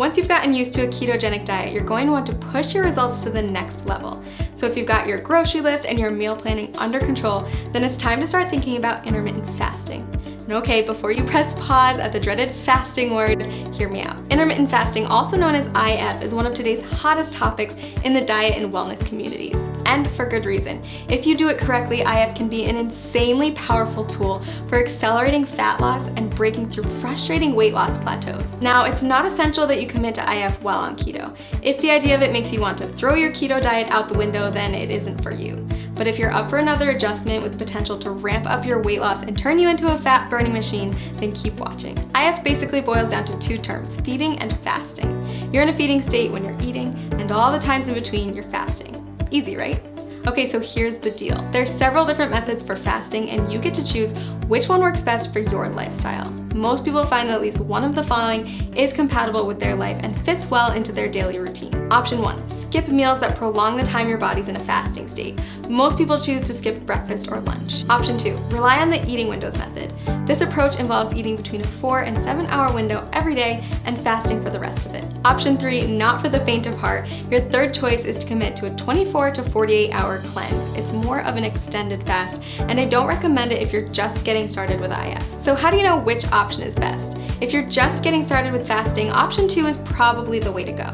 Once you've gotten used to a ketogenic diet, you're going to want to push your results to the next level. So if you've got your grocery list and your meal planning under control, then it's time to start thinking about intermittent fasting. And okay, before you press pause at the dreaded fasting word, hear me out. Intermittent fasting, also known as IF, is one of today's hottest topics in the diet and wellness communities. And for good reason. If you do it correctly, IF can be an insanely powerful tool for accelerating fat loss and breaking through frustrating weight loss plateaus. Now, it's not essential that you commit to IF while on keto. If the idea of it makes you want to throw your keto diet out the window, then it isn't for you. But if you're up for another adjustment with the potential to ramp up your weight loss and turn you into a fat burning machine, then keep watching. IF basically boils down to two terms, feeding and fasting. You're in a feeding state when you're eating, and all the times in between you're fasting. Easy, right? Okay, so here's the deal. There's several different methods for fasting, and you get to choose which one works best for your lifestyle. Most people find that at least one of the following is compatible with their life and fits well into their daily routine. Option 1, skip meals that prolong the time your body's in a fasting state. Most people choose to skip breakfast or lunch. Option 2, rely on the eating windows method. This approach involves eating between a 4 and 7 hour window every day and fasting for the rest of it. Option 3, not for the faint of heart. Your third choice is to commit to a 24 to 48 hour cleanse. It's more of an extended fast, and I don't recommend it if you're just getting started with IF. So how do you know which option is best? If you're just getting started with fasting, option 2 is probably the way to go.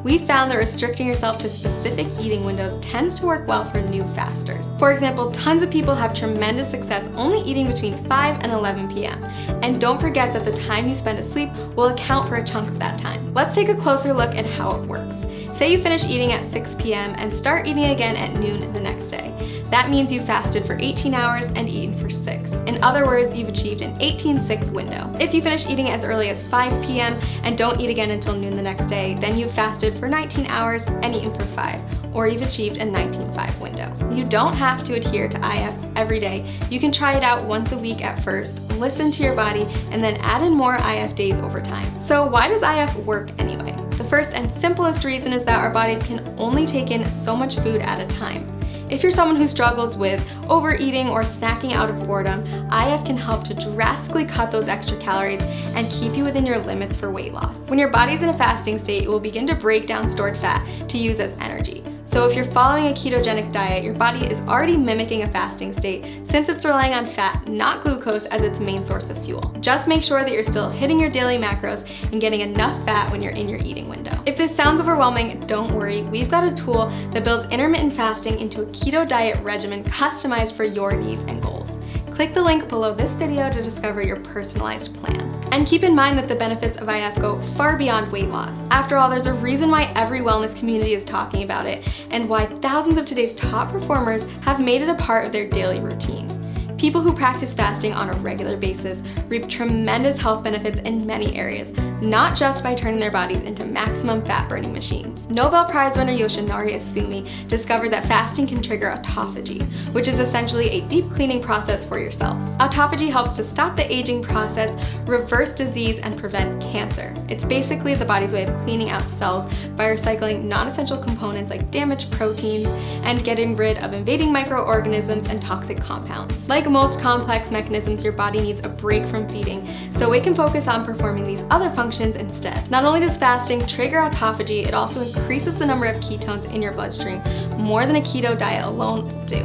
We found that restricting yourself to specific eating windows tends to work well for new fasters. For example, tons of people have tremendous success only eating between 5 and 11 p.m. And don't forget that the time you spend asleep will account for a chunk of that time. Let's take a closer look at how it works. Say you finish eating at 6 p.m. and start eating again at noon the next day. That means you fasted for 18 hours and eaten for 6. In other words, you've achieved an 18-6 window. If you finish eating as early as 5 p.m. and don't eat again until noon the next day, then you've fasted for 19 hours and eaten for 5, or you've achieved a 19-5 window. You don't have to adhere to IF every day. You can try it out once a week at first, listen to your body, and then add in more IF days over time. So why does IF work anyway? The first and simplest reason is that our bodies can only take in so much food at a time. If you're someone who struggles with overeating or snacking out of boredom, IF can help to drastically cut those extra calories and keep you within your limits for weight loss. When your body's in a fasting state, it will begin to break down stored fat to use as energy. So if you're following a ketogenic diet, your body is already mimicking a fasting state since it's relying on fat, not glucose, as its main source of fuel. Just make sure that you're still hitting your daily macros and getting enough fat when you're in your eating window. If this sounds overwhelming, don't worry. We've got a tool that builds intermittent fasting into a keto diet regimen customized for your needs and goals. Click the link below this video to discover your personalized plan. And keep in mind that the benefits of IF go far beyond weight loss. After all, there's a reason why every wellness community is talking about it, and why thousands of today's top performers have made it a part of their daily routine. People who practice fasting on a regular basis reap tremendous health benefits in many areas, not just by turning their bodies into maximum fat-burning machines. Nobel Prize winner Yoshinari Asumi discovered that fasting can trigger autophagy, which is essentially a deep cleaning process for your cells. Autophagy helps to stop the aging process, reverse disease, and prevent cancer. It's basically the body's way of cleaning out cells by recycling non-essential components like damaged proteins and getting rid of invading microorganisms and toxic compounds. Like most complex mechanisms, your body needs a break from feeding, so it can focus on performing these other functions instead. Not only does fasting trigger autophagy, it also increases the number of ketones in your bloodstream more than a keto diet alone will do.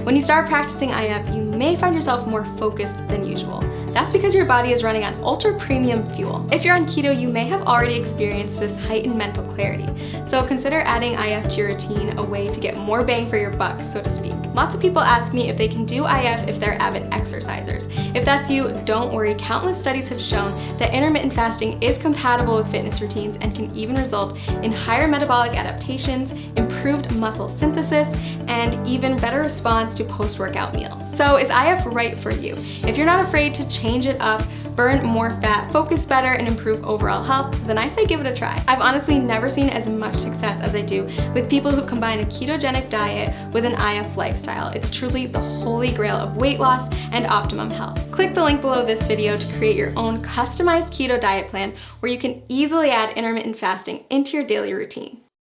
When you start practicing IF, you may find yourself more focused than usual. That's because your body is running on ultra premium fuel. If you're on keto, you may have already experienced this heightened mental clarity. So consider adding IF to your routine, a way to get more bang for your buck, so to speak. Lots of people ask me if they can do IF if they're avid exercisers. If that's you, don't worry. Countless studies have shown that intermittent fasting is compatible with fitness routines and can even result in higher metabolic adaptations, improved muscle synthesis, and even better response to post-workout meals. So is IF right for you? If you're not afraid to change it up, burn more fat, focus better, and improve overall health, then I say give it a try. I've honestly never seen as much success as I do with people who combine a ketogenic diet with an IF lifestyle. It's truly the holy grail of weight loss and optimum health. Click the link below this video to create your own customized keto diet plan where you can easily add intermittent fasting into your daily routine.